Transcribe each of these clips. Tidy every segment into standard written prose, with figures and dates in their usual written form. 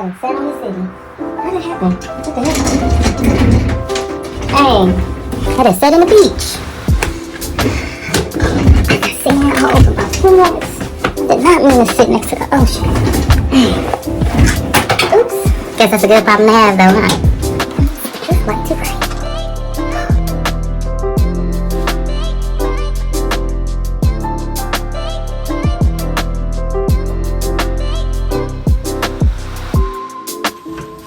I sat on the city. How did it happen? What the heck? Dang. I just sat on the beach. I got sand all over my floors. Did not mean to sit next to the ocean. Dang. Oops. Guess that's a good problem to have though, huh? This went too crazy.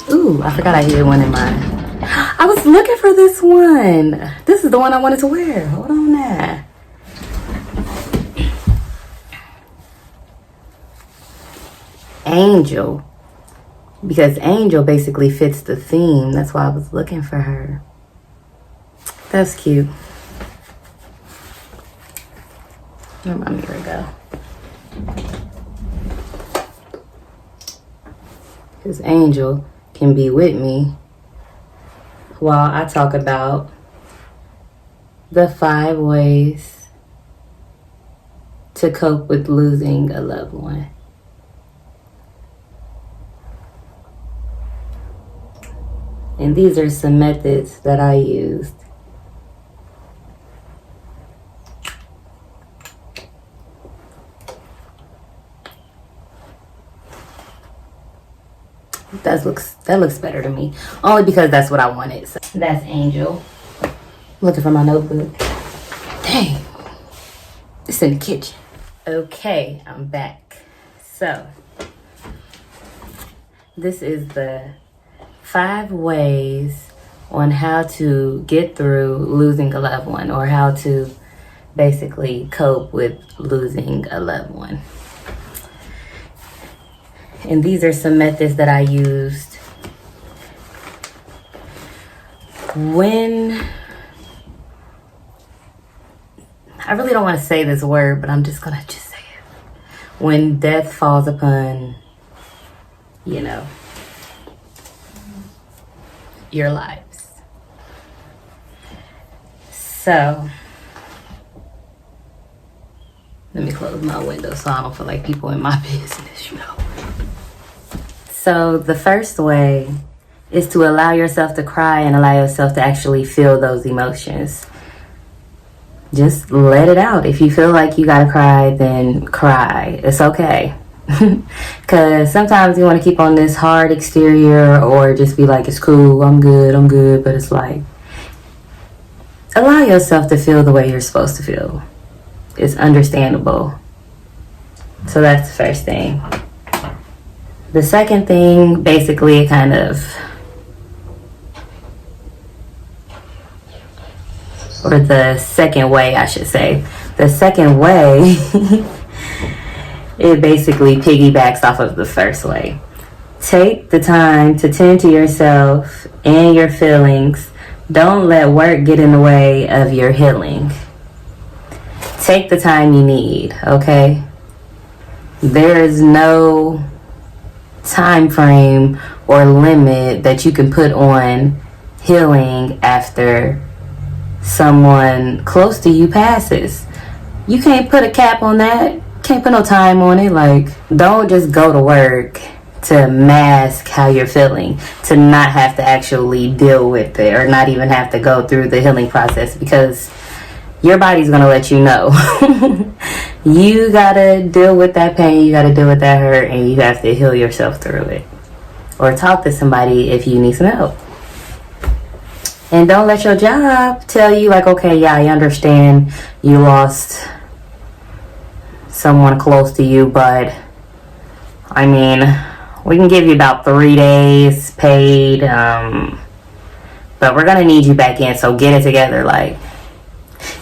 Ooh, I forgot I hid one in mine. I was looking for this one. This is the one I wanted to wear. Hold on now. Angel. Because Angel basically fits the theme. That's why I was looking for her. That's cute. Where my mirror go? Because Angel can be with me while I talk about the 5 ways to cope with losing a loved one. And these are some methods that I used. That looks better to me. Only because that's what I wanted. So that's Angel. Looking for my notebook. Dang. It's in the kitchen. Okay, I'm back. So, this is the 5 ways on how to get through losing a loved one, or how to basically cope with losing a loved one. And these are some methods that I used when, I really don't want to say this word, but I'm just gonna just say it. When death falls upon, you know, your lives. So, let me close my window so I don't feel like people in my business, you know. So the first way is to allow yourself to cry and allow yourself to actually feel those emotions. Just let it out. If you feel like you gotta cry, then cry. It's okay. Because sometimes you want to keep on this hard exterior, or just be like, it's cool, I'm good. But it's like, allow yourself to feel the way you're supposed to feel. It's understandable. So that's the first thing. The second thing, basically, kind of, or the second way, I should say. The second way, it basically piggybacks off of the first way. Take the time to tend to yourself and your feelings. Don't let work get in the way of your healing. Take the time you need, okay? There is no time frame or limit that you can put on healing after someone close to you passes. You can't put a cap on that. Can't put no time on it. Like, don't just go to work to mask how you're feeling, to not have to actually deal with it, or not even have to go through the healing process, because your body's gonna let you know. You gotta deal with that pain, you gotta deal with that hurt, and you have to heal yourself through it. Or talk to somebody if you need some help. And don't let your job tell you, like, okay, yeah, I understand you lost someone close to you, but I mean, we can give you about 3 days paid, but we're gonna need you back in, so get it together. Like,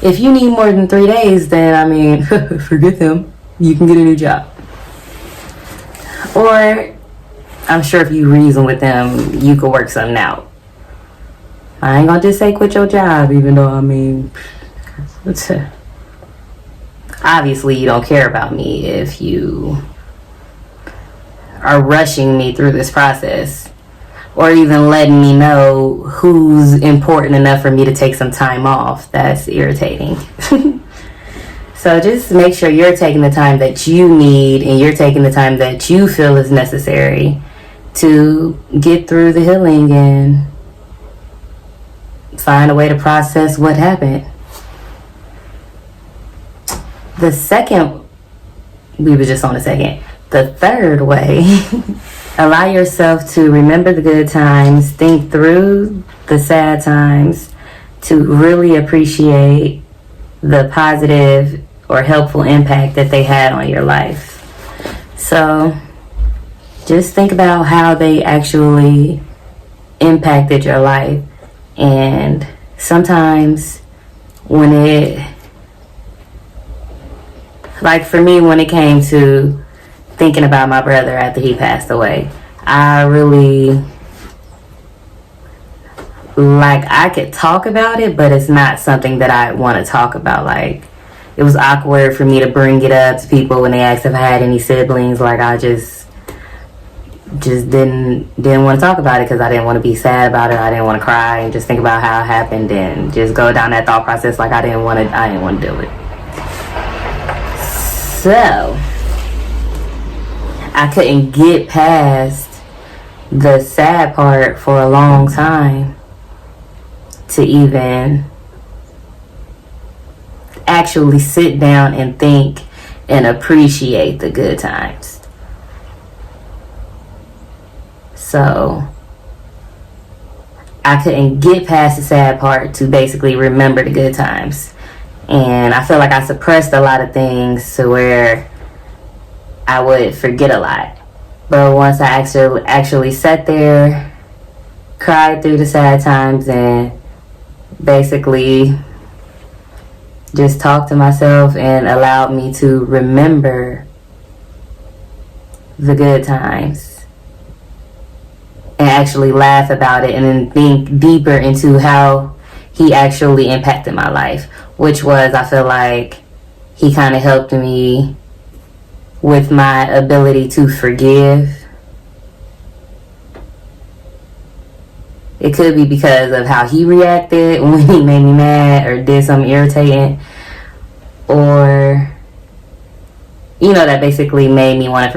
if you need more than 3 days, then I mean, forget them. You can get a new job. Or, I'm sure if you reason with them, you could work something out. I ain't gonna just say quit your job, even though, I mean, obviously you don't care about me if you are rushing me through this process, or even letting me know who's important enough for me to take some time off. That's irritating. So just make sure you're taking the time that you need, and you're taking the time that you feel is necessary to get through the healing and find a way to process what happened. The second, we were just on the second. The third way, allow yourself to remember the good times, think through the sad times, to really appreciate the positive or helpful impact that they had on your life. So just think about how they actually impacted your life. And sometimes when like for me, when it came to thinking about my brother after he passed away, I really, like, I could talk about it, but it's not something that I want to talk about. Like, it was awkward for me to bring it up to people when they asked if I had any siblings. Like, I just didn't want to talk about it because I didn't want to be sad about it. I didn't want to cry and just think about how it happened and just go down that thought process. Like, I didn't want to do it. So I couldn't get past the sad part for a long time to even actually sit down and think and appreciate the good times. So I couldn't get past the sad part to basically remember the good times. And I feel like I suppressed a lot of things to where I would forget a lot. But once I actually sat there, cried through the sad times, and basically just talked to myself and allowed me to remember the good times and actually laugh about it and then think deeper into how he actually impacted my life, which was, I feel like he kind of helped me with my ability to forgive. It could be because of how he reacted when he made me mad or did something irritating, or, you know, that basically made me want to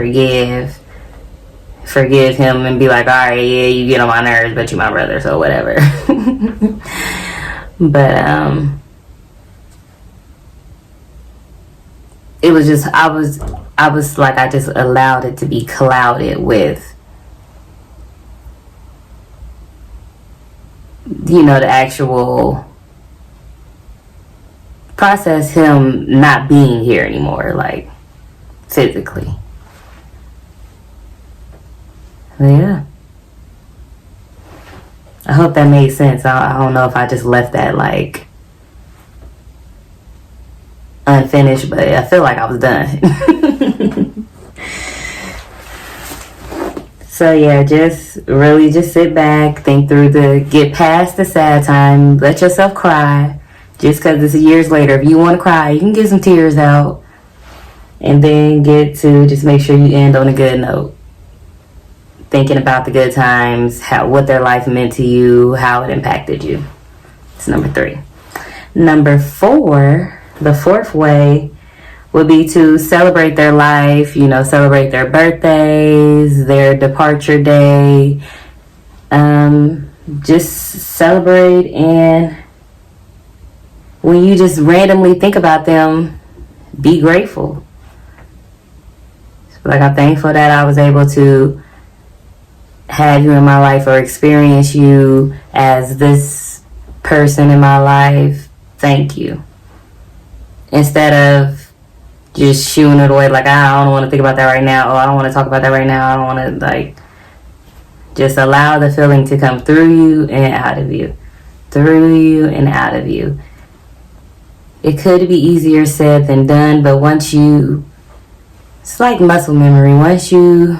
forgive him and be like, all right, yeah, you get on my nerves, but you're my brother, so whatever. But it was just, I was like, I just allowed it to be clouded with, you know, the actual process, him not being here anymore, like physically. But yeah, I hope that made sense. I don't know if I just left that like unfinished, but I feel like I was done. So yeah, just sit back, think through get past the sad time, let yourself cry. Just because it's years later, if you want to cry, you can get some tears out, and then get to just make sure you end on a good note. Thinking about the good times, what their life meant to you, how it impacted you. It's number 3. Number 4, the fourth way would be to celebrate their life, you know, celebrate their birthdays, their departure day. Just celebrate, and when you just randomly think about them, be grateful. Like, I'm thankful that I was able to have you in my life or experience you as this person in my life. Thank you. Instead of just shooing it away like, I don't want to think about that right now, or I don't want to talk about that right now, I don't want to, like, just allow the feeling to come through you and out of you. Through you and out of you. It could be easier said than done, but it's like muscle memory. Once you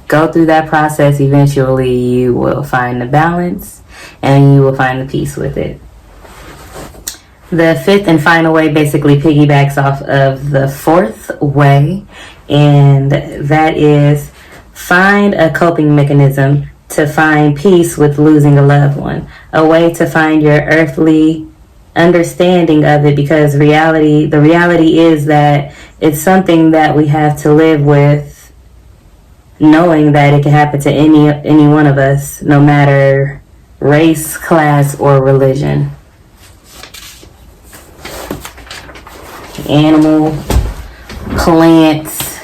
go through that process, eventually you will find the balance and you will find the peace with it. The 5th and final way basically piggybacks off of the 4th way, and that is find a coping mechanism to find peace with losing a loved one. A way to find your earthly understanding of it, because the reality is that it's something that we have to live with knowing that it can happen to any one of us, no matter race, class, or religion. Animal, plants,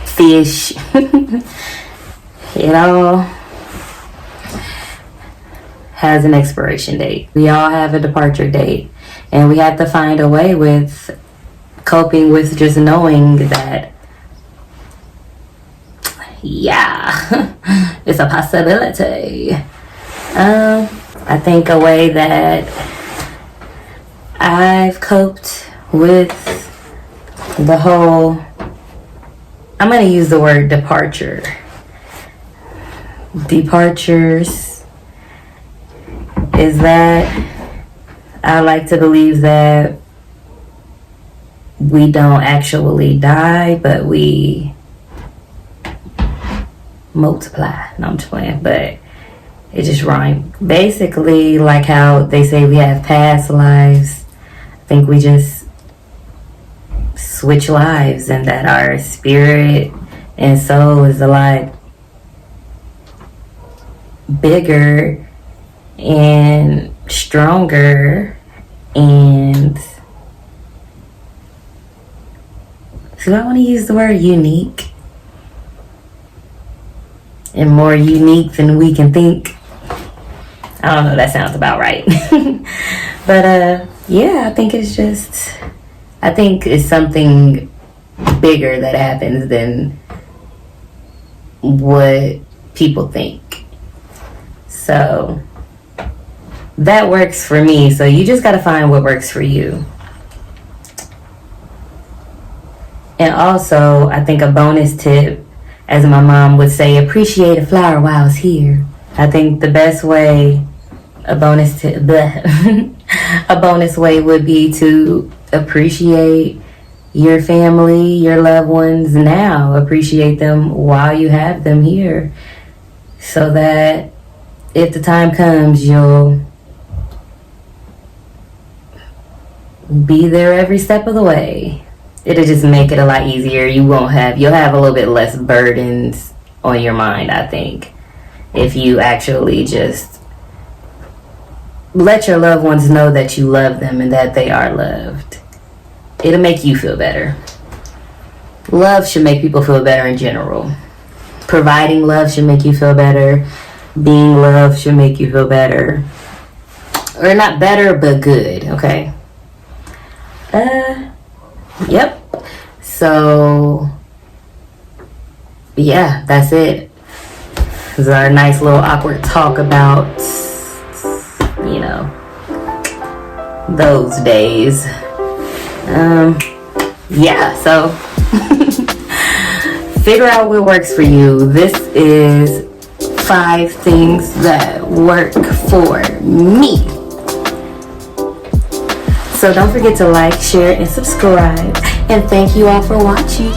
fish, it all has an expiration date. We all have a departure date, and we have to find a way with coping with just knowing that, yeah, it's a possibility. I think a way that I've coped with the whole, I'm going to use the word departures, is that I like to believe that we don't actually die, but we multiply. No, I'm just playing, but it just rhymed. Basically, like how they say we have past lives, I think we just switch lives, and that our spirit and soul is a lot bigger and stronger, and do I want to use the word unique? And more unique than we can think. I don't know, that sounds about right. But yeah, I think it's something bigger that happens than what people think. So that works for me. So you just got to find what works for you. And also, I think a bonus tip, as my mom would say, appreciate a flower while it's here. I think the best way, a bonus way would be to appreciate your family, your loved ones now. Appreciate them while you have them here, so that if the time comes, you'll be there every step of the way. It'll just make it a lot easier. You'll have a little bit less burdens on your mind, I think, if you actually just let your loved ones know that you love them and that they are loved. It'll make you feel better. Love should make people feel better in general. Providing love should make you feel better. Being loved should make you feel better. Or not better, but good, okay? Yep. So, yeah, that's it. This is our nice little awkward talk about, those days. Yeah, so figure out what works for you. This is 5 things that work for me. So don't forget to like, share, and subscribe. And thank you all for watching.